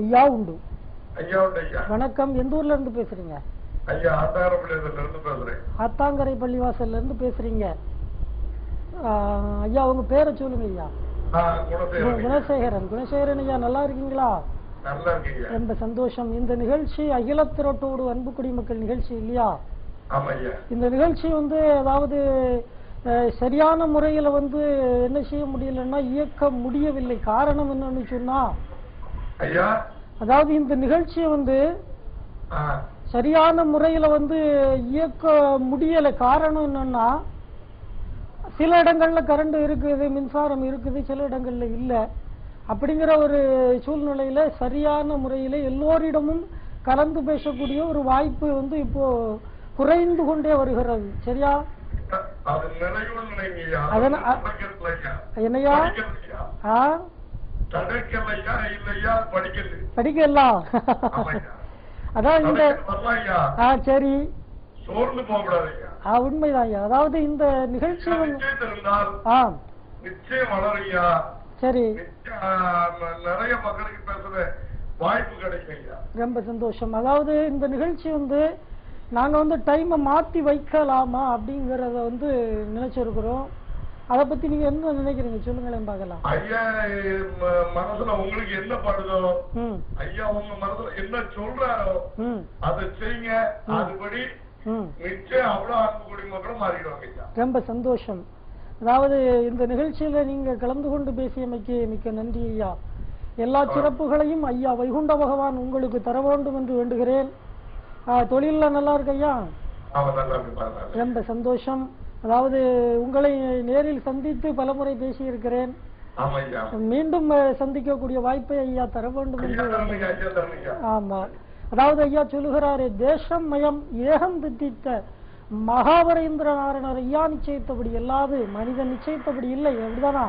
ஐயா உண்டு. ஐயா உண்டு ஐயா. வணக்கம். எந்த ஊர்ல இருந்து பேசுறீங்க? ஐயா ஆத்தாங்கரைப்பள்ளியில இருந்து பேசுறேன். ஆத்தாங்கரை பள்ளிவாசல்ல இருந்து பேசுறீங்க. ஐயா உங்க பேரை சொல்லுங்க ஐயா. குணசேகரன். குணசேகரன் ஐயா நல்லா இருக்கீங்களா? நல்லா இருக்கீங்க. ரொம்ப சந்தோஷம். இந்த நிகழ்ச்சி அகிலத்திரட்டோடு அன்பு குடிமக்கள் நிகழ்ச்சி இல்லையா? இந்த நிகழ்ச்சி அதாவது சரியான முறையில என்ன செய்ய முடியலன்னா இயக்க முடியவில்லை. காரணம் என்னன்னு சொன்னா அதாவது இந்த நிகழ்ச்சியை சரியான முறையில இயக்க முடியல. காரணம் என்னன்னா சில இடங்கள்ல கரண்ட் இருக்குது, மின்சாரம் இருக்குது, சில இடங்கள்ல இல்ல. அப்படிங்கிற ஒரு சூழ்நிலையில சரியான முறையில எல்லோரிடமும் கலந்து பேசக்கூடிய ஒரு வாய்ப்பு இப்போ குறைந்து கொண்டே வருகிறது. சரியா? என்னையா படிக்கலாம். அதான் இந்த சரி உண்மைதான் ஐயா. அதாவது இந்த நிகழ்ச்சி சரி நிறைய மக்களுக்கு பேசுற வாய்ப்பு கிடைக்கும். ரொம்ப சந்தோஷம். அதாவது இந்த நிகழ்ச்சி நாங்க டைமை மாத்தி வைக்கலாமா அப்படிங்கறத நினைச்சிருக்கிறோம். அதை பத்தி நீங்க என்ன நினைக்கிறீங்க சொல்லுங்களேன் பார்க்கலாம். ஐயா மனசுல உங்களுக்கு என்ன படுதோ, ஐயா உங்க மனசுல என்ன சொல்றாரோ அதை செய்யுங்க. அதுபடி நிச்சயம் அவ்வளவு அன்பு குடிமக்களும் மாறிடுவாங்க. ரொம்ப சந்தோஷம். அதாவது இந்த நிகழ்ச்சியில நீங்க கலந்து கொண்டு பேசியமைக்கு மிக்க நன்றி ஐயா. எல்லா சிறப்புகளையும் ஐயா வைகுண்ட பகவான் உங்களுக்கு தர வேண்டும் என்று வேண்டுகிறேன். தொழில நல்லா இருக்கு ஐயா? ரொம்ப சந்தோஷம். அதாவது உங்களை நேரில் சந்தித்து பலமுறை பேசியிருக்கிறேன். மீண்டும் சந்திக்கக்கூடிய வாய்ப்பை ஐயா தர வேண்டும் என்று. ஆமா. அதாவது ஐயா சொல்லுகிறாரே, தேசம் மயம் ஏகம் தித்தித்த மகாவரேந்திர நாரணர் ஐயா நிச்சயித்தபடி எல்லாது மனிதன் நிச்சயித்தபடி இல்லை. அப்படிதானா?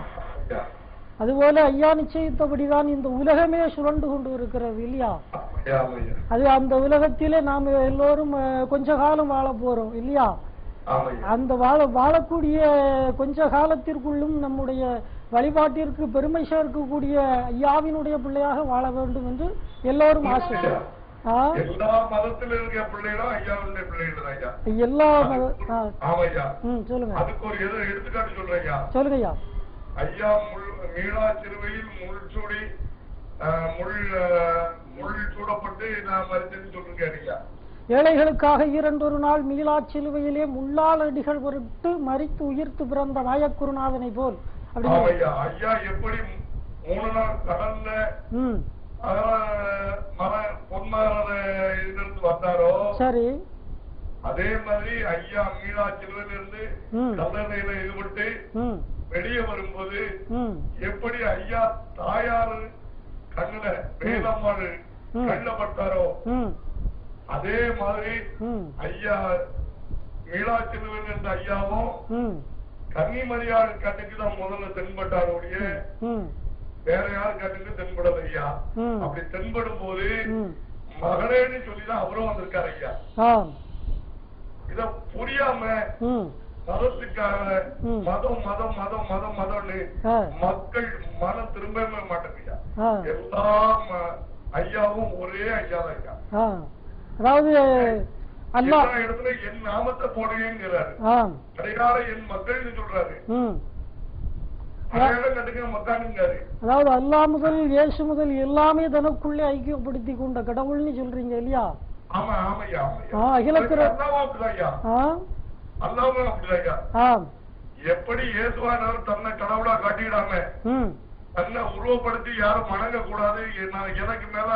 அதுபோல ஐயா நிச்சயித்தபடிதான் இந்த உலகமே சுழண்டு கொண்டு இருக்கிறது இல்லையா? அது அந்த உலகத்திலே நாம் எல்லோரும் கொஞ்ச காலம் வாழ போறோம் இல்லையா? அந்த வாழக்கூடிய கொஞ்ச காலத்திற்குள்ளும் நம்முடைய வழிபாட்டிற்கு பெருமை சேர்க்கக்கூடிய ஐயாவினுடைய பிள்ளையாக வாழ வேண்டும் என்று எல்லோரும் ஆசை. எல்லா மதத்தில் இருக்கிற பிள்ளைகளும் ஐயாவுடைய பிள்ளைகள் ஐயா. எல்லா சொல்லுங்க. அதுக்கு ஒரு எடுத்துக்காட்டு சொல்றேன். சொல்லுங்க ஐயா. ஐயா மீளா சிறுவையில் முள் சூடப்பட்டு நான் மறிச்சேன்னு சொல்லிருக்கேன் ஐயா. ஏழைகளுக்காக இரண்டொரு நாள் மீளா சிலுவையிலே முள்ளால் அடிகள் பொருட்டு மறித்து உயிர்த்து பிறந்த நாயக்குருநாதனை போல். ஐயா எப்படி 3 நாள் கடல்ல பொன்மாரிலிருந்து வந்தாரோ சரி, அதே மாதிரி ஐயா மீளா சிலுவையிலிருந்து கல்லறையில ஈடுபட்டு வெளியே வரும்போது எப்படி ஐயா தாயாரு கண்ணுல வேலம்மாள் கண்ணப்பட்டாரோ அதே மாதிரி ஐயா மீளா சிலுவையில் இருந்த ஐயாவும் கன்னிமரியாள் கண்ணுக்கு தான் முதல்ல தென்பட்டாரோடைய வேற யாரு கண்ணுக்கு தென்படல ஐயா. அப்படி தென்படும் போது மகளேன்னு சொல்லிதான் அவரும் வந்திருக்காரு ஐயா. இத புரியாம மதத்துக்காக மதம் மதம் மதம் மதம் மதம்னு மக்கள் மனம் திரும்பவே மாட்டேங்க. எல்லாம் ஐயாவும் ஒரே ஐயா தான் ஐயா. அதாவது எல்லா இடத்துல என் நாமத்தை போடுங்கிறாரு. அடையாள என் மக்கள்னு சொல்றாரு. அதாவது அல்லாஹ் முதல் இயேசு முதல் எல்லாமே தனக்குள்ளே ஐக்கியப்படுத்தி கொண்ட கடவுள்னு சொல்றீங்க இல்லையா? எப்படி இயேசுவானவர் தன்னை கடவுளா காட்டிடாம தன்னை உருவப்படுத்தி யாரும் வணங்க கூடாது, எனக்கு மேல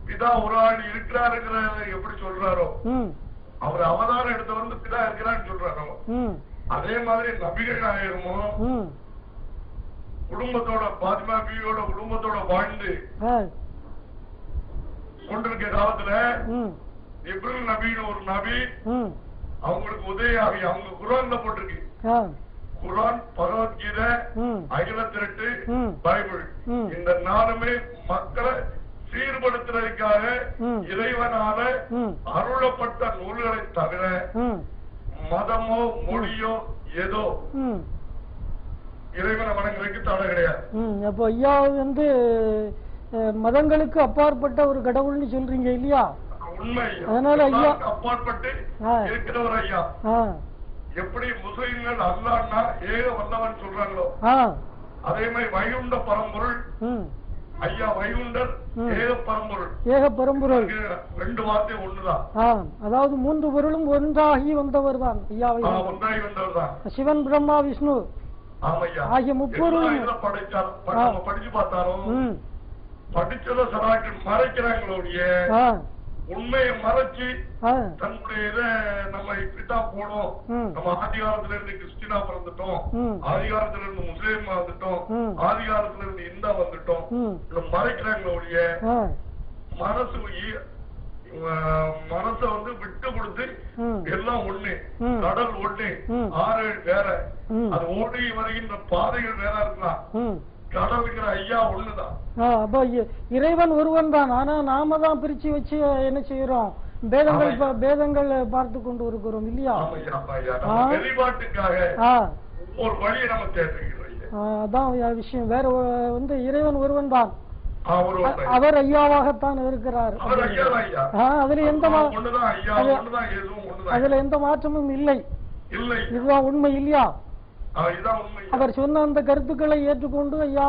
பிதா ஒரு ஆள் இருக்கிறாருங்கிற எப்படி சொல்றாரோ, அவர் அவதாரம் எடுத்து பிதா இருக்கிறான்னு சொல்றாரோ, அதே மாதிரி நபிகள் நாயகமும் குடும்பத்தோட பாத்திமா பீவியோட குடும்பத்தோட வாழ்ந்து கொண்டிருக்க காலத்துல இப்ராஹிம் நபின்னு ஒரு நபி அவங்களுக்கு உதயாகி அவங்க குர்ஆன்ல போட்டிருக்கு. குர்ஆன், பகவத்கீதை, அகிலத்திரட்டு, பைபிள் இந்த 4மே மக்களை சீர்படுத்துறதுக்காக இறைவனால அருளப்பட்ட நூல்களை தவிர மதமோ மொழியோ ஏதோ இறைவனை வணங்குறதுக்கு தடை கிடையாது. அப்போ ஐயா மதங்களுக்கு அப்பாற்பட்ட ஒரு கடவுள்னு சொல்றீங்க இல்லையா? உண்மை. அதனால ஐயா அப்பாற்பட்டு இருக்கிறவர் ஐயா. எப்படி முஸ்லிம்கள் அல்லாஹ்னா ஏக வல்லவன் சொல்றாங்களோ அதே மாதிரி வைகுண்ட பரம்பொருள் ஐயா. வைகுண்டர் ஏக பரம்பொருள். ஏக பரம்பொருள் 2 வார்த்தை ஒண்ணுதான். அதாவது 3 பொருளும் ஒன்றாகி வந்தவர் தான் ஐயா. ஒன்றாகி வந்தவர் தான் சிவன், பிரம்மா, விஷ்ணு ஆகிய முப்பொருளும் படிச்சு பார்த்தாலும் படிச்சத சராக்கு மறைக்கிறாங்களோடைய உண்மையை மறைச்சு தன்னுடைய இதை நம்ம இப்படித்தான் போனோம். நம்ம ஆதிகாலத்துல இருந்து கிறிஸ்டினா பிறந்துட்டோம், ஆதிகாலத்துல இருந்து முஸ்லீமா வந்துட்டோம், ஆதிகாலத்துல இருந்து இந்தா வந்துட்டோம் மறைக்கிறாங்களோடைய மனச விட்டு கொடுத்து எல்லாம் ஒண்ணு, கடல் ஒண்ணு, ஆறு வேற, அது ஓடி வருகின்ற பாதைகள் வேற இருக்கலாம். கடவுளுங்கிற ஐயா ஒண்ணுதான். அப்ப இறைவன் ஒருவன் தான். ஆனா நாம தான் பிரிச்சு வச்சு என்ன செய்யறோம்? பேதங்கள் பார்த்து கொண்டு இருக்கிறோம் இல்லையா? வெளிப்பாட்டுக்காக ஒரு வழியை நம்ம தேடுகிறோம். அதான் விஷயம். வேற இறைவன் ஒருவன் தான். அவர் ஐயாவாகத்தான் இருக்கிறார். அதுல எந்த மாற்றமும் இல்லை. இதுதான் உண்மை இல்லையா? அவர் சொன்ன அந்த கருத்துக்களை ஏற்றுக்கொண்டு ஐயா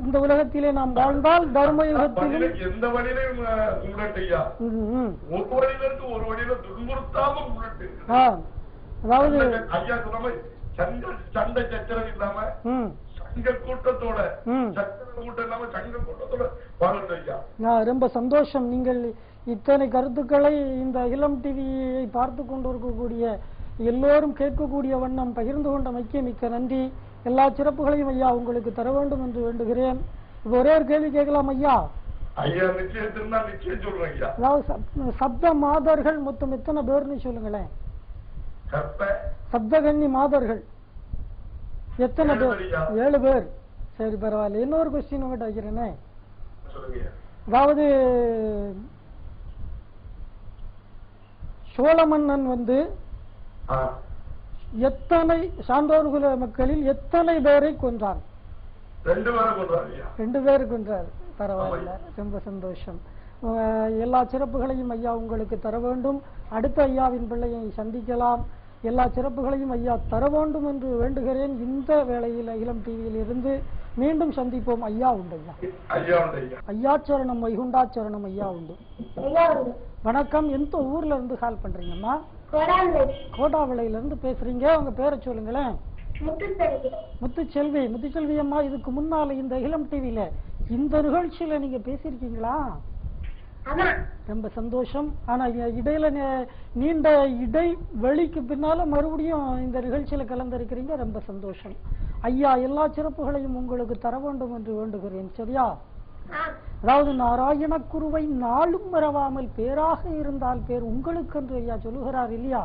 இந்த உலகத்திலே நாம் வாழ்ந்தால் தர்ம யுகத்திலும் எந்த வழியிலும் ஒரு வழியில துன்புறுத்தாம அதாவது ஐயா சொன்ன சண்டை சச்சரவு இல்லாம சங்க கூட்டத்தோட கூட்டம் இல்லாம சங்க கூட்டத்தோட வாழ்ந்து ஐயா. ரொம்ப சந்தோஷம். நீங்கள் இத்தனை கருத்துக்களை இந்த இளம் டிவியை பார்த்து கொண்டு இருக்கக்கூடிய எல்லோரும் கேட்கக்கூடிய வண்ணம் பகிர்ந்து கொண்ட மிக்க நன்றி. எல்லா சிறப்புகளையும் ஐயா உங்களுக்கு தர வேண்டும் என்று வேண்டுகிறேன். இப்ப ஒரே ஒரு கேள்வி கேட்கலாம் ஐயா? அதாவது சப்த மாதர்கள் மொத்தம் எத்தனை பேர்னு சொல்லுங்களேன். சப்தகன்னி மாதர்கள் எத்தனை பேர்? 7 பேர். சரி, பரவாயில்ல. இன்னொரு கொஸ்டின் உங்ககிட்ட வைக்கிறேனே. அதாவது சோழ மன்னன் எத்தனை சான்றோர்குல மக்களில் எத்தனை பேரை கொன்றார்? 2 பேரை கொன்றார். பரவாயில்ல, ரொம்ப சந்தோஷம். எல்லா சிறப்புகளையும் ஐயா உங்களுக்கு தர வேண்டும். அடுத்த ஐயாவின் பிள்ளையை சந்திக்கலாம். எல்லா சிறப்புகளையும் ஐயா தர வேண்டும் என்று வேண்டுகிறேன். இந்த வேளையில் இளம் டிவியில் இருந்து மீண்டும் சந்திப்போம். ஐயா உண்டு ஐயா. ஐயா சரணம், வைகுண்டாச்சரணம். ஐயா உண்டு. வணக்கம். எந்த ஊர்ல இருந்து கால் பண்றீங்கம்மா? கோடாவிளையில இருந்து பேசுறீங்க. உங்க பேரை சொல்லுங்களேன். முத்துச்செல்வி. முத்துச்செல்வி அம்மா, இதுக்கு முன்னால இந்த இளம் டிவியில இந்த நிகழ்ச்சியில நீங்க பேசிருக்கீங்களா? ரொம்ப சந்தோஷம். ஆனா இடையில நீண்ட இடைவெளிக்கு பின்னால மறுபடியும் இந்த நிகழ்ச்சியில கலந்திருக்கிறீங்க. ரொம்ப சந்தோஷம். ஐயா எல்லா சிறப்புகளையும் உங்களுக்கு தர வேண்டும் என்று வேண்டுகிறேன். சரியா? அதாவது நாராயண குருவை நாளும் மறவாமல் பேராக இருந்தால் பேர் உங்களுக்கு என்று ஐயா சொல்லுகிறார் இல்லையா?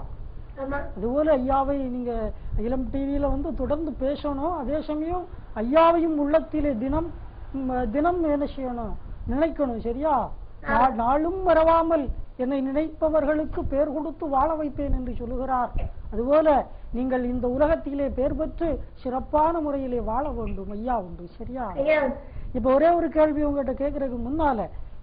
அதுபோல ஐயாவை நீங்க இளம் டிவியில தொடர்ந்து பேசணும். அதே சமயம் ஐயாவையும் உள்ளத்திலே தினம் தினம் என்ன செய்யணும்? நினைக்கணும். சரியா? நாளும் மறவாமல் என்னை நினைப்பவர்களுக்கு பேர் கொடுத்து வாழ வைப்பேன் என்று சொல்லுகிறார். அதுபோல நீங்கள் இந்த உலகத்திலே பேர் பெற்று சிறப்பான முறையிலே வாழ வேண்டும். ஐயா உண்டு. சரியா? இப்ப ஒரே ஒரு கேள்வி உங்ககிட்ட கேட்கறதுக்கு முன்னால,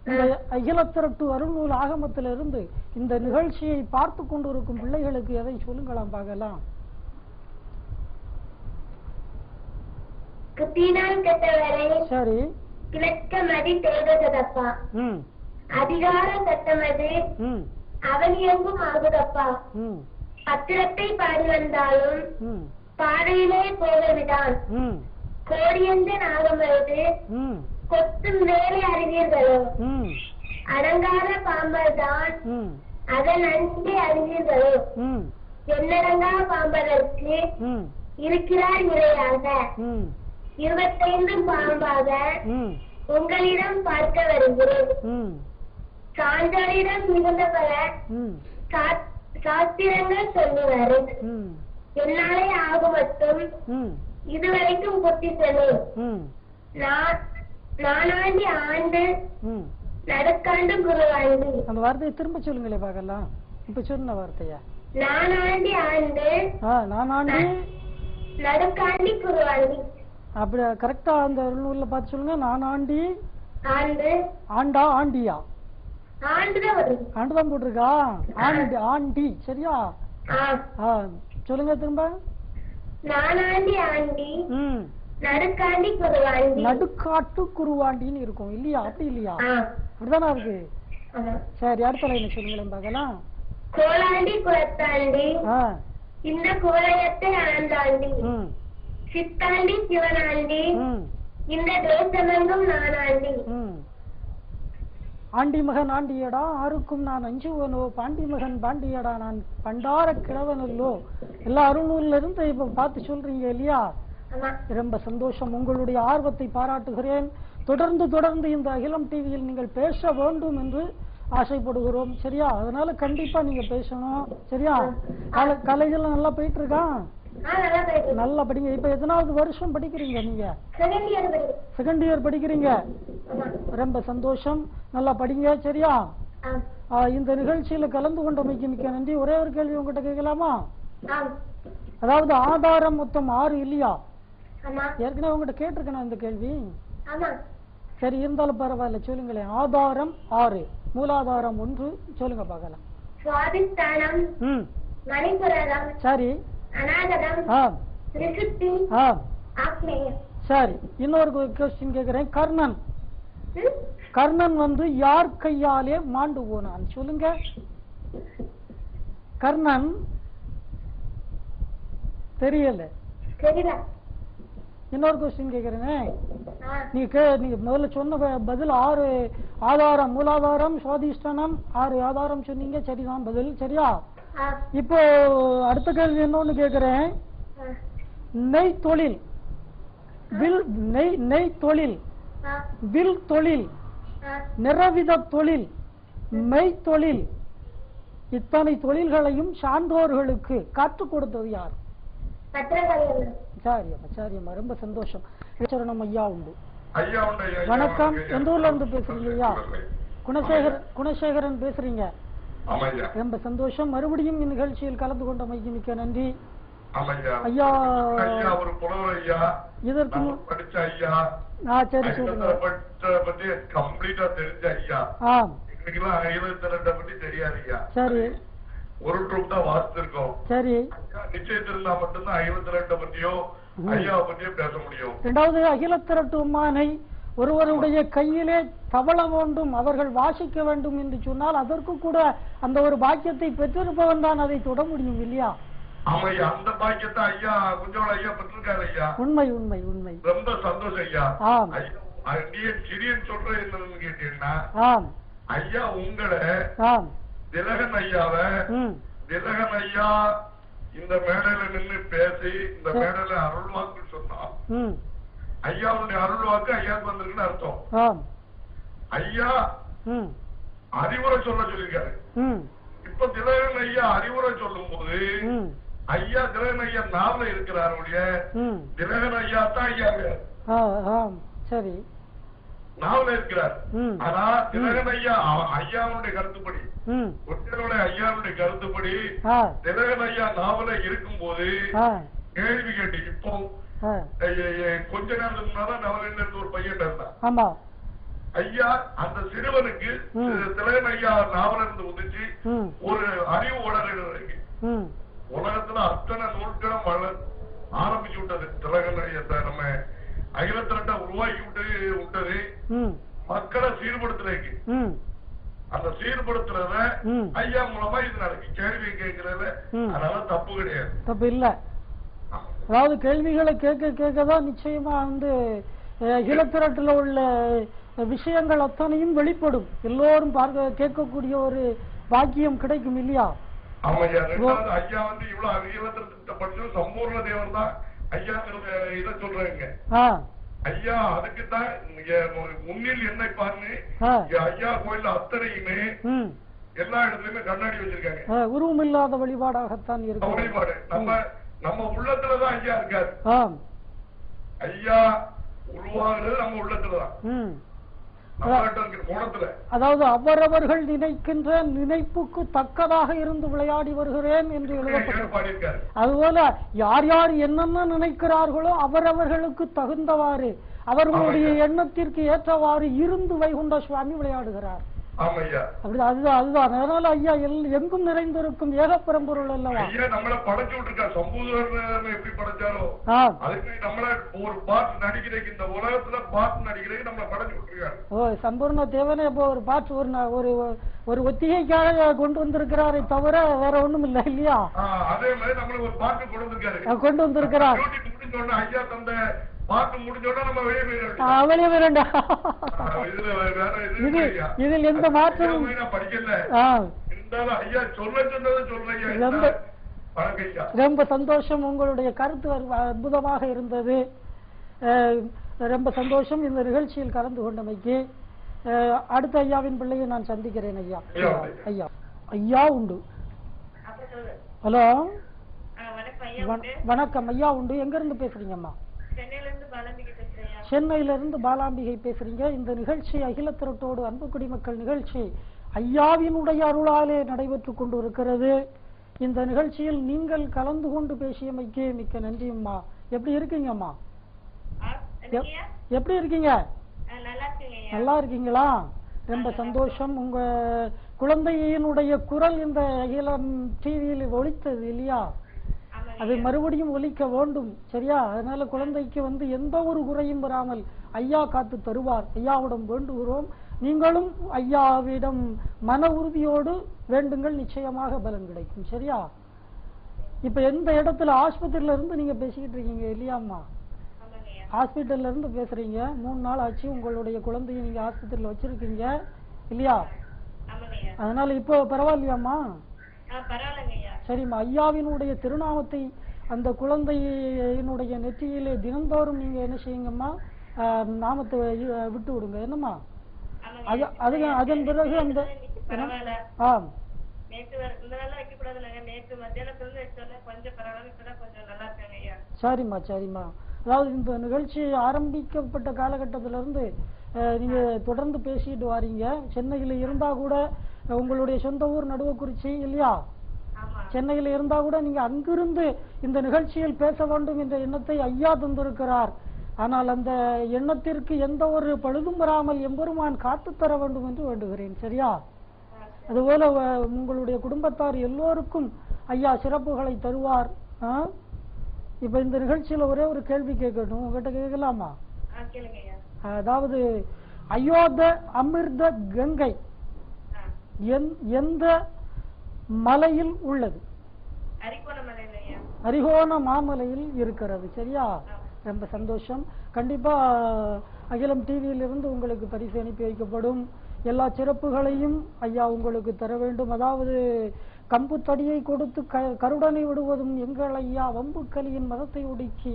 இந்த அகிலத்திரட்டு அருள்நூல் ஆகமத்திலிருந்து இந்த நிகழ்ச்சியை பார்த்து கொண்டு இருக்கும் பிள்ளைகளுக்கு எதை சொல்லுங்களாம் பார்க்கலாம். சரி. கிழக்கமதி தேவதப்பா, அதிகார சட்டமது அவன் எங்கும் ஆகுதப்பா. பத்திரத்தை பாடி வந்தாலும் பாடையிலே போகவிடான். கோடியந்தன் ஆகமது கொத்தும் வேலை அறிவீர்களோ? அடங்காத பாம்பர் தான் அதன் அன்பை அறிவீர்களோ? எண்ணடங்கா பாம்பதற்கு இருக்கிறார் இறையாக. 25 பாம்பாக உங்களிடம் பார்க்க வருகிறேன். சான்றோரிடம் மிகுந்த பல சாஸ்திரங்கள் சொல்லுவாரு. என்னாலே ஆகும் மட்டும் இதுவரைக்கும் புத்தி சொல்லு. நானாண்டி ஆண்டு நடுக்காண்டு குருவாண்டு. அந்த வார்த்தையை திரும்ப சொல்லுங்களே பார்க்கலாம். இப்ப சொன்ன வார்த்தையா? நானாண்டி ஆண்டு நடுக்காண்டி குருவாண்டி. அப்படி கரெக்டா அந்த நூல்ல பார்த்து சொல்லுங்க. நானாண்டி ஆண்டு. ஆண்டா ஆண்டியா? ஆண்டுதான் வருது. ஆண்டுதான் போட்டிருக்கா. ஆண்டி ஆண்டி சரியா? சொல்லுங்க திரும்ப. நானாண்டி ஆண்டி. நடுக்காண்டி குருவாண்டி. நடுக்காட்டு குருவாண்டின்னு இருக்கும் இல்லையா? அப்படி இல்லையா? அப்படிதானா இருக்கு? சரி, அடுத்த லைன் சொல்லுங்களேன் பார்க்கலாம். கோலாண்டி குலத்தாண்டி. இந்த கோலயத்தை ஆண்டாண்டி. சித்தாண்டி சிவனாண்டி. இந்த தேசமெங்கும் நானாண்டி. ஆண்டி மகன் ஆண்டியடா ஆருக்கும் நான் அஞ்சுவனோ, பாண்டி மகன் பாண்டியடா நான் பண்டார கிழவனல்லோ. எல்லா அருணூர்ல இருந்து இப்ப பார்த்து சொல்றீங்க இல்லையா? ரொம்ப சந்தோஷம். உங்களுடைய ஆர்வத்தை பாராட்டுகிறேன். தொடர்ந்து இந்த அகிலம் டிவியில் நீங்கள் பேச வேண்டும் என்று ஆசைப்படுகிறோம். சரியா? அதனால கண்டிப்பா நீங்க பேசணும். சரியா? காலேஜ்ல நல்லா போயிட்டு இருக்கா? நல்லா படிங்க. இப்ப எத்தனாவது வருஷம் படிக்கிறீங்க நீங்க? செகண்ட் இயர் படிக்கிறீங்க. ரொம்ப சந்தோஷம். நல்லா படிங்க. சரியா? இந்த நிகழ்ச்சியில கலந்து கொண்டமைக்கு மிக்க நன்றி. ஒரே ஒரு கேள்வி உங்ககிட்ட கேட்கலாமா? அதாவது ஆதாரம் மொத்தம் 6 இல்லையா? ஏற்கனவே உங்ககிட்ட கேட்டிருக்கேன் இந்த கேள்வி. சரி, இருந்தாலும் பரவாயில்ல, சொல்லுங்களேன். ஆதாரம் 6, மூலாதாரம் 1, சொல்லுங்க பார்க்கலாம். சரி. சரி, இன்னொரு கொஸ்டின் கேக்குறேன். கர்ணன் வந்து யார் கையாலே மாண்டு போனான்? சொல்லுங்க. கர்ணன் தெரியல. இன்னொரு கொஸ்டின் கேக்குறேன். நீங்க முதல்ல சொன்ன பதில் 6 ஆதாரம், மூலாதாரம், சுவாதிஷ்டானம் 6 ஆதாரம் சொன்னீங்க. சரிதான் பதில். சரியா? இப்போ அடுத்த கேள்வி என்னன்னு கேக்குறேன். நெய் தொழில், நெய் தொழில், வில் தொழில், நிறவித தொழில், மெய் தொழில், இத்தனை தொழில்களையும் சான்றோர்களுக்கு கற்றுக் கொடுத்தது யார்? சரிம்மா, ரொம்ப சந்தோஷம். ஐயா உண்டு. வணக்கம். எந்த ஊர்ல இருந்து பேசுறீங்க ஐயா? குணசேகரன் பேசுறீங்க. ரொம்ப சந்தோஷம். மறுபடியும் இந்நிகழ்ச்சியில் கலந்து கொண்ட மிக்க நன்றி ஐயா. ஒரு புலவர் ஐயா, இதற்கு படிச்ச ஐயா. சரி, சொல்லுங்க. பத்தி கம்ப்ளீட்டா தெரிஞ்ச ஐயா. இன்னைக்கெல்லாம் 52 பத்தி தெரியாது ஐயா. சரி, ஒரு ட்ரூப் தான் வாசிச்சிருக்கோம். சரி, நிச்சயத்திருந்தா மட்டும்தான் 52 பத்தியோ ஐயாவை பத்தியோ பேச முடியும். இரண்டாவது, அகிலத்திரட்டு உம்மானை ஒருவருடைய கையிலே தவள வேண்டும், அவர்கள் வாசிக்க வேண்டும் என்று சொன்னால் அதற்கு கூட அந்த ஒரு பாக்கியத்தை பெற்றிருப்பவன் தான் அதை தொட முடியும் இல்லையா? ஆமையா, அந்த பாக்கியத்தை ஐயா குஞ்சோட ஐயா பெற்றிருக்காரு ஐயா. உண்மை உண்மை உண்மை. ரொம்ப சந்தோஷம் ஐயா. நீ சிறியன் சொல்ற என்னன்னு கேட்டீங்கன்னா, ஐயா உங்களை திலகன் ஐயாவை, திலகன் ஐயா இந்த மேடையில நின்று பேசி இந்த மேடையில அருள்வாக்கு சொன்னான். ஐயாவுடைய அருள் வாக்கு ஐயாவுக்கு வந்திருக்குன்னு அர்த்தம். ஐயா அறிவுரை சொல்லிருக்காரு. இப்ப திலகன் ஐயா அறிவுரை சொல்லும் போது ஐயா திலகன் ஐயா நாவல இருக்கிறாருடைய திலகன் ஐயா தான் ஐயா சரி நாவல இருக்கிறார். ஆனா திலகன் ஐயா ஐயாவுடைய கருத்துப்படி, ஒற்றனுடைய ஐயாவுடைய கருத்துப்படி திலகன் ஐயா நாவல இருக்கும் போது கேள்வி கேட்டு இப்போ கொஞ்ச நேரத்துக்கு முன்னாதான் நவலில் இருந்து ஒரு பையன் இருந்தான். ஐயா அந்த சிறுவனுக்கு திலகன் ஐயா நாவல இருந்து உதிச்சு ஒரு அறிவு உணர்வு உலகத்துல அத்தனை நூல்களும் ஆரம்பிச்சு விட்டது. திலகன் ஐயா நம்ம அகிலத்திரட்ட உருவாக்கி விட்டது மக்களை சீர்படுத்துறதுக்கு. அந்த சீர்படுத்துறத ஐயா மூலமா இது நடக்கு. கேள்வி கேட்கறத அதனால தப்பு கிடையாது, தப்பு இல்ல. அதாவது கேள்விகளை கேட்கதான் நிச்சயமா இலத்திரட்டுல உள்ள விஷயங்கள் அத்தனையும் வெளிப்படும். எல்லோரும் கேட்கக்கூடிய ஒரு பாக்கியம் கிடைக்கும் இல்லையா? ஆமையா. ரெண்டாவது ஐயா இவ்வளவு இலத்திரத்தை படிச்சு சம்பூர்ண தேவர் தான் ஐயா இதை சொல்றாங்க. ஐயா அதுக்குதான் முன்னில் என்னை பாருன்னு ஐயா கோயில்ல அத்தனையுமே எல்லா இடத்துலயுமே கண்ணாடி வச்சிருக்காங்க. உருவம் இல்லாத வழிபாடாகத்தான் இருக்கு. வழிபாடு நம்ம உள்ளத்துலதான் ஐயா இருக்காரு. ஐயா உருவாகிறது நம்ம உள்ளத்துலதான், அதாவது அவரவர்கள் நினைக்கின்ற நினைப்புக்கு தக்கதாக இருந்து விளையாடி வருகிறேன் என்று எழுதப்பட்டிருக்காரு. அதுபோல யார் யார் என்னென்ன நினைக்கிறார்களோ அவரவர்களுக்கு தகுந்தவாறு அவர்களுடைய எண்ணத்திற்கு ஏற்றவாறு இருந்து வைகுண்ட சுவாமி விளையாடுகிறார். அதுதான். அதனால ஐயா எங்கும் நிறைந்திருக்கும் ஏகப்பரம்பொருள் அல்லவா. நம்மள படைச்சு விட்டுருக்கா சம்பூதர் எப்படி படைச்சாரோ அதுக்கு நம்மள ஒரு பாட்டு நடிக்கிறதுக்கு இந்த உலகத்துல பாட்டு நடிக்கிறதுக்கு நம்மள படைச்சு விட்டுருக்காரு. ஓ சம்பூர்ண தேவனே இப்போ ஒரு பாட்டு ஒரு ஒத்திகைக்காக கொண்டு வந்திருக்கிறாரே தவிர வேற ஒண்ணும் இல்ல இல்லையா. அதே மாதிரி நம்மள ஒரு பாட்டு கொண்டு வந்திருக்கிறார். ஐயா தந்த பாட்டு முடிஞ்சோட நம்ம வெளியே போயிடா. இதில் எந்த மாற்றம் படிக்கல. ஐயா சொன்னதை சொல்றேன். ரொம்ப சந்தோஷம். உங்களுடைய கருத்து அற்புதமாக இருந்தது. ரொம்ப சந்தோஷம் இந்த நிகழ்ச்சியில் கலந்து கொண்டமைக்கு. அடுத்த ஐயாவின் பிள்ளையை நான் சந்திக்கிறேன். ஐயா ஐயா ஐயா உண்டு. ஹலோ வணக்கம் ஐயா உண்டு. எங்க இருந்து பேசுறீங்கம்மா? சென்னையிலிருந்து பாலாம்பிகை பேசுறீங்க. இந்த நிகழ்ச்சி அகில திரட்டோடு அன்பு குடிமக்கள் நிகழ்ச்சி ஐயாவினுடைய அருளாலே நடைபெற்றுக் கொண்டு இருக்கிறது. இந்த நிகழ்ச்சியில் நீங்கள் கலந்து கொண்டு பேசியமைக்கு மிக்க நன்றியம்மா. எப்படி இருக்கீங்கம்மா? எப்படி இருக்கீங்க? நல்லா இருக்கீங்களா? ரொம்ப சந்தோஷம். உங்க குழந்தையினுடைய குரல் இந்த அகிலம் டிவியில் ஒலித்தது இல்லையா? அது மறுபடியும் ஒலிக்க வேண்டும். சரியா? அதனால குழந்தைக்கு எந்த ஒரு குறையும் வராமல் ஐயா காத்து தருவார். ஐயாவிடம் வேண்டுகிறோம். நீங்களும் ஐயாவிடம் மன உறுதியோடு வேண்டுங்கள், நிச்சயமாக பலன் கிடைக்கும். சரியா? இப்ப எந்த இடத்துல ஆஸ்பத்திரியில இருந்து நீங்க பேசிக்கிட்டு இருக்கீங்க இல்லையாம்மா? ஹாஸ்பிட்டல்ல இருந்து பேசுறீங்க. 3 நாள் ஆச்சு உங்களுடைய குழந்தைய நீங்க ஆஸ்பத்திரியில வச்சிருக்கீங்க இல்லையா? அதனால இப்போ பரவாயில்லையாம்மா? சரிம்மா. ஐயாவினுடைய திருநாமத்தை அந்த குழந்தையினுடைய நெற்றியிலே தினந்தோறும் நீங்க என்ன செய்யுங்கம்மா, நாமத்தை விட்டு விடுங்க. என்னம்மா? அதன் பிறகு அந்த சரிம்மா சரிம்மா. அதாவது இந்த நிகழ்ச்சி ஆரம்பிக்கப்பட்ட காலகட்டத்திலிருந்து நீங்க தொடர்ந்து பேசிட்டு வாரீங்க. சென்னையில இருந்தா கூட உங்களுடைய சொந்த ஊர் நடுவக்குறிச்சி இல்லையா? சென்னையில இருந்தா கூட நீங்க அங்கிருந்து இந்த நிகழ்ச்சியில் பேச வேண்டும் என்ற எண்ணத்தை ஐயா தந்திருக்கிறார். ஆனால் அந்த எண்ணத்திற்கு எந்த ஒரு பழுதும் வராமல் எம்பெருமான் காத்து தர வேண்டும் என்று வேண்டுகிறேன். சரியா? அதுபோல உங்களுடைய குடும்பத்தார் எல்லோருக்கும் ஐயா சிறப்புகளை தருவார். இப்ப இந்த நிகழ்ச்சியில ஒரே ஒரு கேள்வி கேட்கணும், உங்ககிட்ட கேட்கலாமா? அதாவது அயோத்த அமிர்த கங்கை எந்த மலையில் உள்ளது? அரிகோண மாமலையில் இருக்கிறது. சரியா? ரொம்ப சந்தோஷம். கண்டிப்பா அகிலம் டிவியிலிருந்து உங்களுக்கு பரிசு அனுப்பி வைக்கப்படும். எல்லா சிறப்புகளையும் ஐயா உங்களுக்கு தர வேண்டும். அதாவது கம்பு தடியை கொடுத்து கருடனை விடுவதும் எங்கள் ஐயா, வம்புக்கலியின் மதத்தை ஒடுக்கி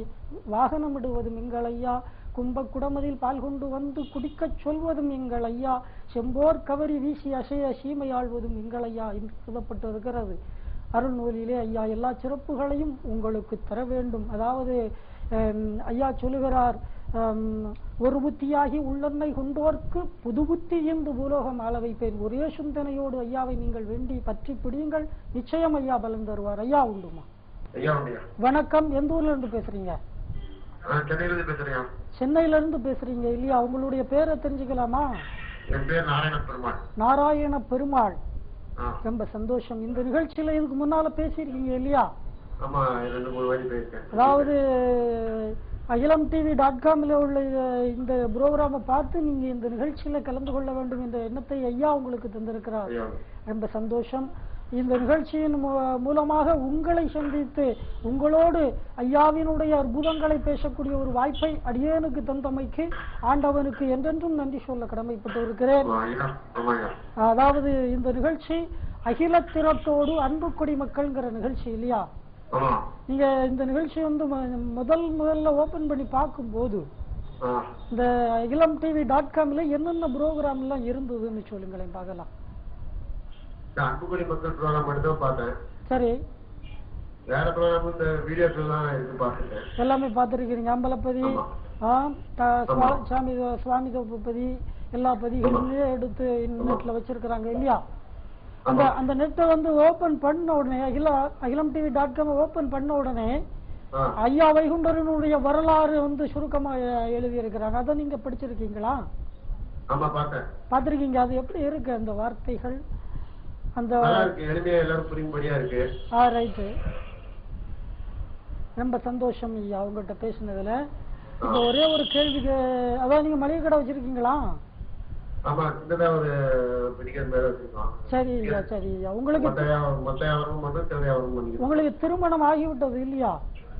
வாகனம் விடுவதும் எங்கள் ஐயா, கும்ப குடமதில் பால் கொண்டு வந்து குடிக்கச் சொல்வதும் எங்கள் ஐயா, செம்போர் கவரி வீசி அசைய சீமை ஆழ்வதும் எங்கள் ஐயா என்று எழுதப்பட்டு இருக்கிறது அருள் நூலிலே. ஐயா எல்லா சிறப்புகளையும் உங்களுக்கு தர வேண்டும். அதாவது ஐயா சொல்லுகிறார், ஒரு புத்தியாகி உள்ளெண்ணை கொண்டோர்க்கு புது புத்தி என்று பூலோகம் ஆள வைப்பேன். ஒரே சிந்தனையோடு ஐயாவை நீங்கள் வேண்டி பற்றி பிடியுங்கள், நிச்சயம் ஐயா பலன் தருவார். ஐயா உண்டுமா? வணக்கம். எந்த ஊர்ல இருந்து பேசுறீங்க? சென்னையில இருந்து பேசுறீங்க இல்லையா? உங்களுடைய பேரை தெரிஞ்சுக்கலாமா? நாராயண பெருமாள். ரொம்ப சந்தோஷம். இந்த நிகழ்ச்சியில இதுக்கு முன்னால பேசியிருக்கீங்க இல்லையா? அதாவது அகிலம் TV.com உள்ள இந்த புரோகிராமை பார்த்து நீங்க இந்த நிகழ்ச்சியில கலந்து கொள்ள வேண்டும் என்ற எண்ணத்தை ஐயா உங்களுக்கு தந்திருக்கிறார். ரொம்ப சந்தோஷம். இந்த நிகழ்ச்சியின் மூலமாக உங்களை சந்தித்து உங்களோடு ஐயாவினுடைய அற்புதங்களை பேசக்கூடிய ஒரு வாய்ப்பை அடியேனுக்கு தந்தமைக்கு ஆண்டவனுக்கு என்றென்றும் நன்றி சொல்ல கடமைப்பட்டு இருக்கிறேன். அதாவது இந்த நிகழ்ச்சி அகில திரட்டோடு அன்பு குடிமக்கள்ங்கிற நிகழ்ச்சி இல்லையா? நீங்க இந்த நிகழ்ச்சி முதல்ல ஓபன் பண்ணி பார்க்கும் போது இந்த அகிலம் TV.com என்னென்ன ப்ரோக்ராம் எல்லாம் இருந்ததுன்னு சொல்லுங்களேன் பார்க்கலாம். அன்புக்குடி மக்கள் ப்ரோக்ராம் மட்டும் பார்த்தேன். சரி. வேற ப்ரோக்ராம் இந்த வீடியோஸ் எல்லாம் எடுத்து பார்த்துட்டேன். எல்லாமே பார்த்துருக்கீங்க. அம்பலப்பதி, சுவாமி தோப்பதி எல்லா பதிகளுமே எடுத்து நெட்ல வச்சிருக்கிறாங்க இல்லையா? அந்த நெட்டை ஓபன் பண்ண உடனே அகிலம் TV.com ஓபன் பண்ண உடனே ஐயா வைகுண்டரனுடைய வரலாறு வந்து சுருக்கமா எழுதி இருக்கிறாங்க. அதை நீங்க படிச்சிருக்கீங்களா? ஆமா, பார்த்தேன். பாத்திருக்கீங்க? அது எப்படி இருக்கு அந்த வார்த்தைகள்? அந்த எளிமையா எல்லாரும் புரியும்படியா இருக்கு. ரைட்டு. ரொம்ப சந்தோஷம் ஐயா உங்ககிட்ட பேசினதுல. இப்போ ஒரே ஒரு கேள்விக்கு, அதான் நீங்க மளிகை கடை வச்சிருக்கீங்களா? ஆமா, சின்னதா ஒரு பிடிக்கிற மேல வச்சிருக்கோம். சரி ஐயா, சரி ஐயா. உங்களுக்கு உங்களுக்கு திருமணம் ஆகிவிட்டது இல்லையா?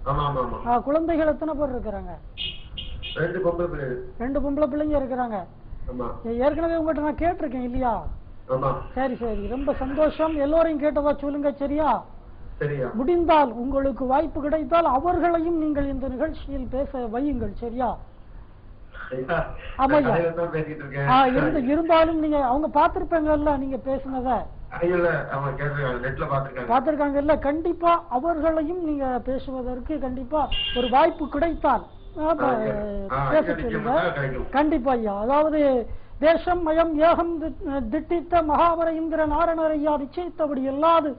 ஆமா ஆமா ஆமா. குழந்தைகள் எத்தனை பேர் இருக்கிறாங்க? 2 பொம்பளை பிள்ளைங்க. 2 பொம்பளை பிள்ளைங்க இருக்கிறாங்க. ஆமா. ஏற்கனவே உங்ககிட்ட நான் கேட்டிருக்கேன் இல்லையா? ஆமா. சரி சரி, ரொம்ப சந்தோஷம். எல்லோரையும் கேட்டதா சொல்லுங்க, சரியா? சரியா. முடிந்தால் உங்களுக்கு வாய்ப்பு கிடைத்தால் அவர்களையும் நீங்கள் இந்த நிகழ்ச்சியில் பேச வையுங்கள், சரியா? ஆமா. இருந்தாலும் நீங்க அவங்க பாத்திருப்பாங்கல்ல நீங்க பேசுனத, பாத்திருக்காங்கல்ல, கண்டிப்பா அவர்களையும் நீங்க பேசுவதற்கு கண்டிப்பா ஒரு வாய்ப்பு கிடைத்தால் பேச சொல்லுங்க. கண்டிப்பா ஐயா. அதாவது தேசம் மயம் ஏகம் திட்டித்த மகாவர இந்திர நாரணர் ஐயா நிச்சயித்தபடி எல்லாது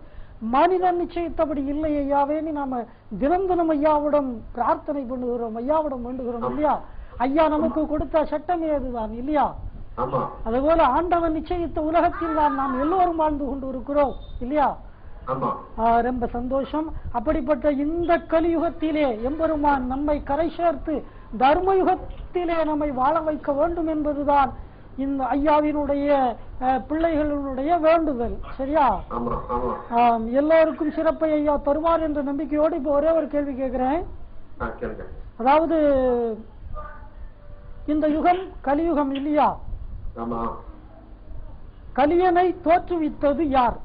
மனிதன் நிச்சயித்தபடி இல்லை ஐயாவேன்னு நாம தினம் தினம் ஐயாவிடம் பிரார்த்தனை பண்ணுகிறோம், ஐயாவிடம் வேண்டுகிறோம் இல்லையா? ஐயா நமக்கு கொடுத்த சட்டமே அதுதான் இல்லையா? அதுபோல ஆண்டவன் நிச்சயித்த உலகத்தில் நாம் எல்லோரும் வாழ்ந்து கொண்டு இருக்கிறோம் இல்லையா? ரொம்ப சந்தோஷம். அப்படிப்பட்ட இந்த கலியுகத்திலே எம்பெருமான் நம்மை கரை சேர்த்து தர்மயுகத்திலே நம்மை வாழ வைக்க வேண்டும் என்பதுதான் இந்த ஐயாவினுடைய பிள்ளைகளுடைய வேண்டுதல், சரியா? எல்லோருக்கும் சிறப்பை ஐயா தருவார் என்ற நம்பிக்கையோடு இப்போ ஒரே ஒரு கேள்வி கேட்கிறேன். அதாவது இந்த யுகம் கலியுகம் இல்லையா? கலியனை தோற்றுவித்தது யார்?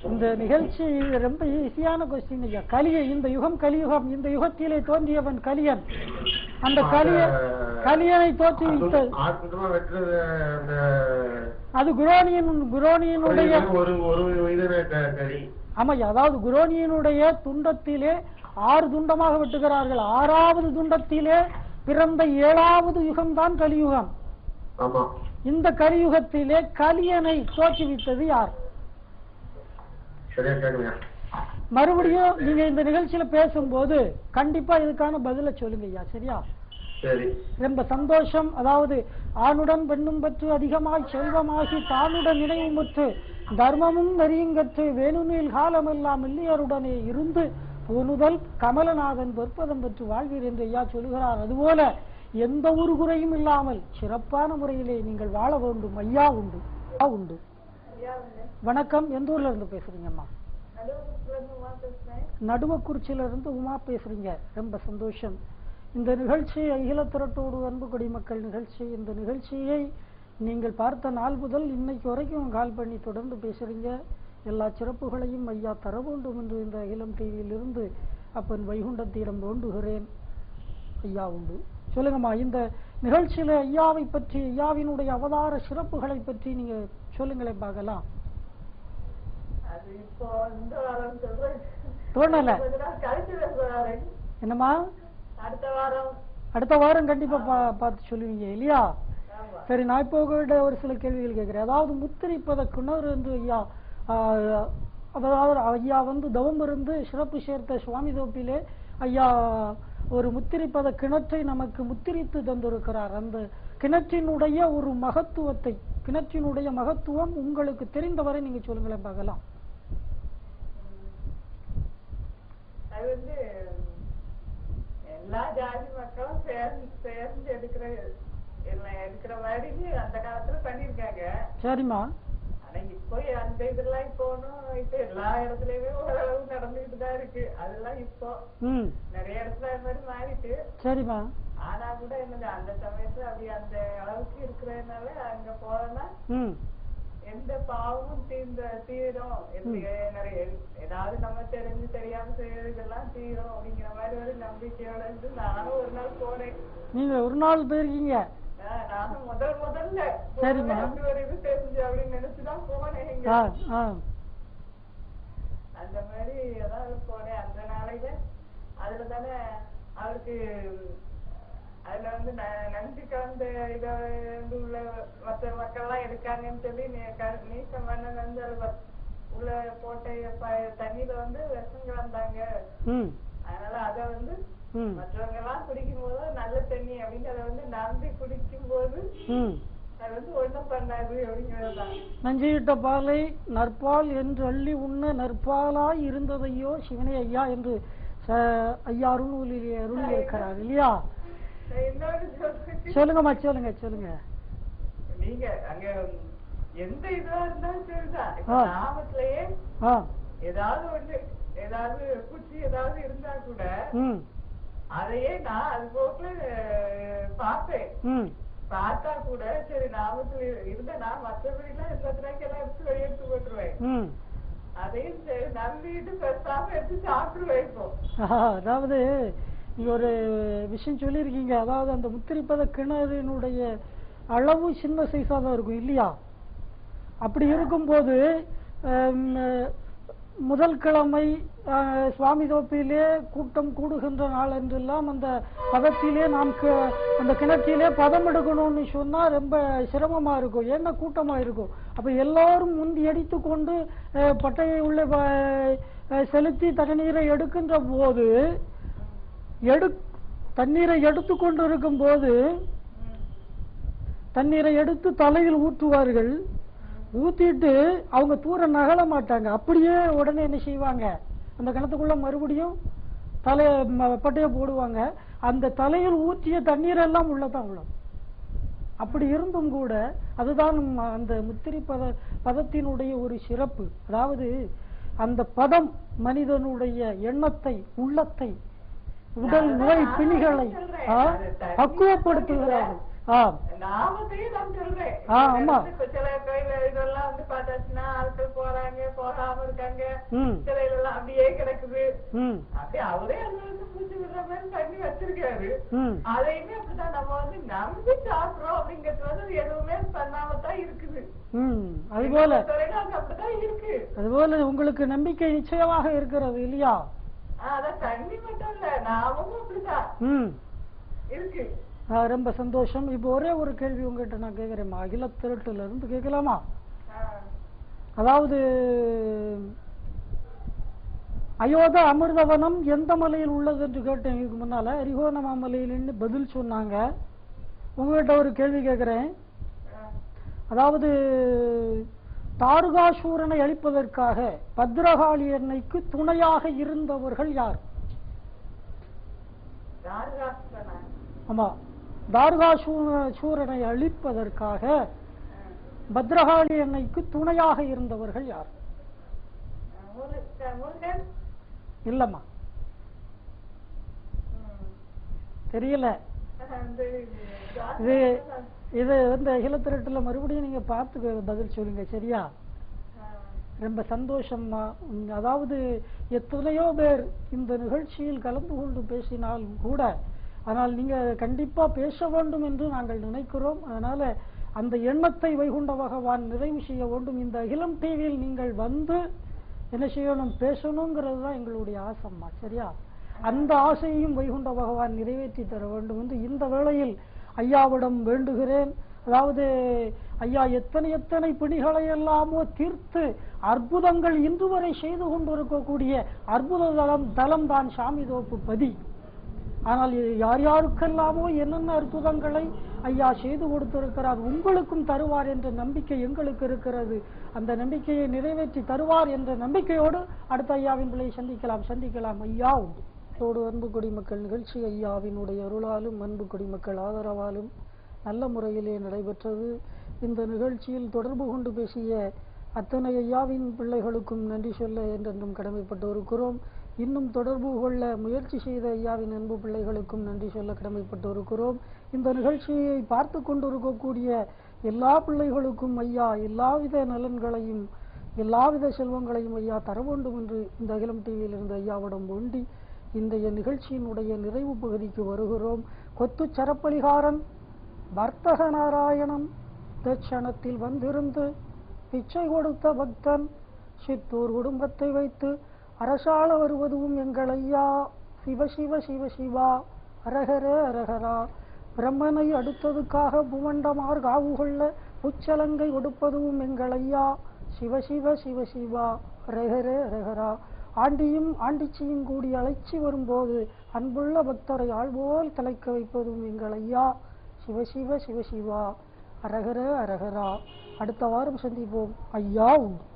இந்த நிகழ்ச்சி ரொம்ப ஈஸியான கொஸ்டின் ஐயா. இந்த யுகம் கலியுகம், இந்த யுகத்திலே தோன்றியவன் கலியன். அந்த கலியனை தோற்றுவித்தது அது குரோனியனுடைய ஆமையா. அதாவது குரோனியனுடைய துண்டத்திலே 6 துண்டமாக வெட்டுகிறார்கள். 6வது துண்டத்திலே பிறந்த 7வது யுகம்தான் கலியுகம். இந்த கலியுகத்திலே கலியனை தோற்றுவித்தது யார்? மறுபடியும் நீங்க இந்த நிகழ்ச்சியில பேசும்போது கண்டிப்பா இதுக்கான பதில சொல்லுங்க ஐயா, சரியா? ரொம்ப சந்தோஷம். அதாவது ஆணுடன் பெண்ணும் பற்று அதிகமாய் செல்வமாகி தானுடன் நினைவு முற்று தர்மமும் நெறியுங்கற்று வேணுனில் காலமெல்லாம் இல்லையருடனே இருந்து போனுதல் கமலநாதன் பொற்பதம் பெற்று வாழ்வீர் என்று ஐயா சொல்லுகிறார். அதுபோல எந்த ஒரு குறையும் இல்லாமல் சிறப்பான முறையிலே நீங்கள் வாழ வேண்டும் ஐயா. உண்டு உண்டு. வணக்கம். எந்த ஊர்ல இருந்து பேசுறீங்கம்மா? நடுவக்குறிச்சியில இருந்து உமா பேசுறீங்க. ரொம்ப சந்தோஷம். இந்த நிகழ்ச்சி அகில திரட்டோடு அன்பு குடிமக்கள் நிகழ்ச்சி. இந்த நிகழ்ச்சியை நீங்கள் பார்த்த நாள் முதல் இன்னைக்கு வரைக்கும் கால் பண்ணி தொடர்ந்து பேசுறீங்க. எல்லா சிறப்புகளையும் ஐயா தர வேண்டும் என்று இந்த அகிலம் டிவியிலிருந்து அப்பன் வைகுண்டத்திடம் வேண்டுகிறேன் ஐயா. உண்டு. சொல்லுங்கம்மா, இந்த நிகழ்ச்சியில ஐயாவை பற்றி, ஐயாவினுடைய அவதார சிறப்புகளை பற்றி நீங்க சொல்லுங்களேன் பார்க்கலாம். தோணல என்னம்மா? அடுத்த வாரம் கண்டிப்பா பார்த்து சொல்லுவீங்க இல்லையா? சரி, நான் இப்போ ஒரு சில கேள்விகள் கேட்கிறேன். அதாவது முத்திரிப்பத கிணறு என்று ஐயா, அதாவது ஐயா வந்து தவம் இருந்து சிறப்பு சேர்த்த சுவாமி தோப்பிலே ஐயா ஒரு முத்திரிப்பத கிணற்றை நமக்கு முத்திரித்து தந்திருக்கிறார். அந்த கிணற்றினுடைய ஒரு மகத்துவத்தை, கிணற்றினுடைய மகத்துவம் உங்களுக்கு தெரிந்தவரை நீங்க சொல்லுங்களேன் பார்க்கலாம். அது வந்து எல்லா ஜாதி மக்களும் சேர்ந்து எடுக்கிற மாதிரி அந்த காலத்துல பண்ணிருக்காங்க. சரிம்மா. ஆனா இப்போ அந்த இதெல்லாம் இப்போ இப்ப எல்லா இடத்துலயுமே ஓரளவு நடந்துகிட்டு தான் இருக்கு. அதெல்லாம் இப்போ நிறைய இடத்துல அது மாதிரி மாறிட்டு. சரிம்மா. ஆனா கூட என்னது அந்த சமயத்துல அப்படி அந்த அளவுக்கு இருக்கிறதுனால அங்க போனா எந்த பாவமும் தீரும், நிறைய ஏதாவது நம்ம தெரிஞ்சு தெரியாம செய்யறதெல்லாம் தீரும் அப்படிங்கிற மாதிரி ஒரு நம்பிக்கையோட இருந்து நானும் ஒரு நாள் போனேன். நீங்க ஒரு நாள் போயிருக்கீங்க? நானும் முதல்ல ஒரு இது தெரிஞ்சு அப்படின்னு நினைச்சுதான் போனேன். அந்த மாதிரி ஏதாவது போனேன். அந்த நாளையில அதுல தானே அவருக்கு அதுல வந்து நன்றி கலந்த இத வந்து உள்ள மற்ற மக்கள் எல்லாம் இருக்காங்கன்னு சொல்லி நீக்கம் பண்ண வந்து உள்ள போட்ட தண்ணியில வந்து விஷம் கலந்தாங்க. அதனால அத வந்து மற்றவங்க எல்லாம் குடிக்கும் போது நல்ல தண்ணி அப்படின்னு அதை வந்து நம்பி குடிக்கும் போது அது வந்து ஒண்ணும் பண்ணாது அப்படிங்கிறதுதான். நஞ்சியிட்ட பாலை நற்பால் என்று அள்ளி உண்ண நற்பாலாய் இருந்ததையோ சிவனே ஐயா என்று ஐயா அருள்நூலிலே அருள் இருக்கிறார் இல்லையா? சொல்லுங்கம்மா, சொல்லுங்க சொல்லுங்க. நீங்க அங்க எந்த இதுவா இருந்தாலும் சரிதான். நாமத்திலேயே ஏதாவது ஒண்ணு ஏதாவது பூச்சி ஏதாவது இருந்தா கூட அதையே நான் அது போக்குல பார்ப்பேன். பார்த்தா கூட சரி நாமத்துல இருந்தேன்னா மற்றபடி எல்லாம் எல்லாத்துனாக்கெல்லாம் எடுத்து வெளியெடுத்து போட்டுருவேன். அதையும் சரி நம்பிட்டு பேசாம எடுத்து சாப்பிடுவேன். இப்போ அதாவது நீங்க ஒரு விஷயம் சொல்லியிருக்கீங்க. அதாவது அந்த முத்திரிப்பத கிணறினுடைய அளவு சின்ன சைஸா தான் இருக்கும் இல்லையா? அப்படி இருக்கும்போது முதல் கிழமை சுவாமி தோப்பிலே கூட்டம் கூடுகின்ற நாள் என்றெல்லாம் அந்த பதத்திலே நாம் அந்த கிணற்றிலே பதம் எடுக்கணும்னு சொன்னா ரொம்ப சிரமமா இருக்கும். ஏன்னா கூட்டமா இருக்கும். அப்ப எல்லாரும் முந்தி அடித்து கொண்டு பட்டையை உள்ள செலுத்தி தண்ணீரை எடுக்கின்ற போது தண்ணீரை எடுத்து கொண்டு இருக்கும் போது தண்ணீரை எடுத்து தலையில் ஊற்றுவார்கள். ஊத்திட்டு அவங்க தூர நகல மாட்டாங்க. அப்படியே உடனே என்ன செய்வாங்க, அந்த கிணத்துக்குள்ள மறுபடியும் பட்டைய போடுவாங்க. அந்த தலையில் ஊற்றிய தண்ணீர் எல்லாம் உள்ளதான் உள்ள. அப்படி இருந்தும் கூட அதுதான் அந்த முத்திரி பதத்தினுடைய ஒரு சிறப்பு. அதாவது அந்த பதம் மனிதனுடைய எண்ணத்தை, உள்ளத்தை, உடல் நோய் பிணிகளை பக்குவப்படுத்துகிறார்கள். நாமத்தையும் நான் சொல்றேன். சில கோயில இதெல்லாம் வந்து பார்த்தாச்சுன்னா ஆட்கள் போறாங்க, போகாம இருக்காங்க. சில இதெல்லாம் அப்படியே கிடக்குது. அப்படியே அவரே அது வந்து பூச்சி விடுற மாதிரி பண்ணி வச்சிருக்காரு. அதையுமே அப்படிதான் நம்ம வந்து நம்பி சாப்பிடுறோம். அப்படிங்கிறது வந்து எதுவுமே பண்ணாமத்தான் இருக்குது. அதுபோல அப்படிதான் இருக்கு. அதுபோல உங்களுக்கு நம்பிக்கை நிச்சயமாக இருக்கிறது இல்லையா? அதான் தண்ணி மட்டும் இல்ல, நாமும் அப்படிதான் இருக்கு. ரொம்ப சந்தோஷம். இப்போ ஒரே ஒரு கேள்வி உங்ககிட்ட நான் கேட்கிறேன். அகில திரட்டுல இருந்து கேட்கலாமா? அதாவது அயோத்த அமிர்தவனம் எந்த மலையில் உள்ளது என்று கேட்டேன். இதுக்கு முன்னால அரிகோணமா மலையில் பதில் சொன்னாங்க. உங்ககிட்ட ஒரு கேள்வி கேட்கிறேன். அதாவது தாருகாசூரனை அழிப்பதற்காக பத்ரகாளி அன்னைக்கு துணையாக இருந்தவர்கள் யார்? ஆமா, தாருகாசூரனை அழிப்பதற்காக பத்ரகாளி அன்னைக்கு துணையாக இருந்தவர்கள் யார்? இல்லம்மா, தெரியல. இது வந்து அகிலத்திரட்டுல மறுபடியும் நீங்க பார்த்து பதில் சொல்லுங்க. சரியா? ரொம்ப சந்தோஷமா. அதாவது எத்தனையோ பேர் இந்த நிகழ்ச்சியில் கலந்து கொண்டு பேசினாலும் கூட, ஆனால் நீங்க கண்டிப்பா பேச வேண்டும் என்று நாங்கள் நினைக்கிறோம். அதனால அந்த எண்ணத்தை வைகுண்ட பகவான் நிறைவு செய்ய வேண்டும். இந்த அகிலம் டிவியில் நீங்கள் வந்து என்ன செய்யணும், பேசணுங்கிறது தான் எங்களுடைய ஆசைம்மா. சரியா? அந்த ஆசையையும் வைகுண்ட பகவான் நிறைவேற்றி தர வேண்டும் என்று இந்த வேளையில் ஐயாவிடம் வேண்டுகிறேன். அதாவது ஐயா எத்தனை பிணிகளை எல்லாமோ தீர்த்து அற்புதங்கள் இன்று வரை செய்து கொண்டிருக்கக்கூடிய அற்புத தலம் தான் சாமி தோப்பு பதி. ஆனால் யார் யாருக்கெல்லாமோ என்னென்ன அற்புதங்களை ஐயா செய்து கொடுத்திருக்கிறார், உங்களுக்கும் தருவார் என்ற நம்பிக்கை எங்களுக்கு இருக்கிறது. அந்த நம்பிக்கையை நிறைவேற்றி தருவார் என்ற நம்பிக்கையோடு அடுத்த ஐயாவின் பிள்ளை சந்திக்கலாம். ஐயா உண்டு. அன்பு குடிமக்கள் நிகழ்ச்சி ஐயாவினுடைய அருளாலும் அன்பு குடிமக்கள் ஆதரவாலும் நல்ல முறையிலே நடைபெற்றது. இந்த நிகழ்ச்சியில் தொடர்பு கொண்டு பேசிய அத்தனை ஐயாவின் பிள்ளைகளுக்கும் நன்றி சொல்ல என்றென்றும் கடமைப்பட்டு இருக்கிறோம். இன்னும் தொடர்பு கொள்ள முயற்சி செய்த ஐயாவின் அன்பு பிள்ளைகளுக்கும் நன்றி சொல்ல கடமைப்பட்டு இருக்கிறோம். இந்த நிகழ்ச்சியை பார்த்து கொண்டிருக்கக்கூடிய எல்லா பிள்ளைகளுக்கும் ஐயா எல்லாவித நலன்களையும் எல்லாவித செல்வங்களையும் ஐயா தர வேண்டும் என்று இந்த அகிலம் டிவியில் இருந்து ஐயாவிடம் வேண்டி இன்றைய நிகழ்ச்சியினுடைய நிறைவு பகுதிக்கு வருகிறோம். கொத்து சரப்பலிகாரன் வர்த்தக நாராயணன் தட்சணத்தில் வந்திருந்து பிச்சை கொடுத்த பக்தன் சித்தூர் குடும்பத்தை வைத்து அரசாள வருவதும் எங்கள் ஐயா. சிவ சிவ சிவ சிவா, அரகர அரகரா, பிரம்மனை அடுத்ததுக்காக புவண்டமார் காவு கொள்ள புச்சலங்கை கொடுப்பதும் எங்கள் ஐயா. சிவ சிவ சிவ சிவா ரேகரே ரேகரா. ஆண்டியும் ஆண்டிச்சியும் கூடி அழைச்சி வரும்போது அன்புள்ள பக்தரை ஆள்போல் தலைக்க வைப்பதும் எங்கள் ஐயா. சிவ சிவ சிவ சிவா அரகர அரகரா. அடுத்த வாரம் சந்திப்போம். ஐயா உண்டு.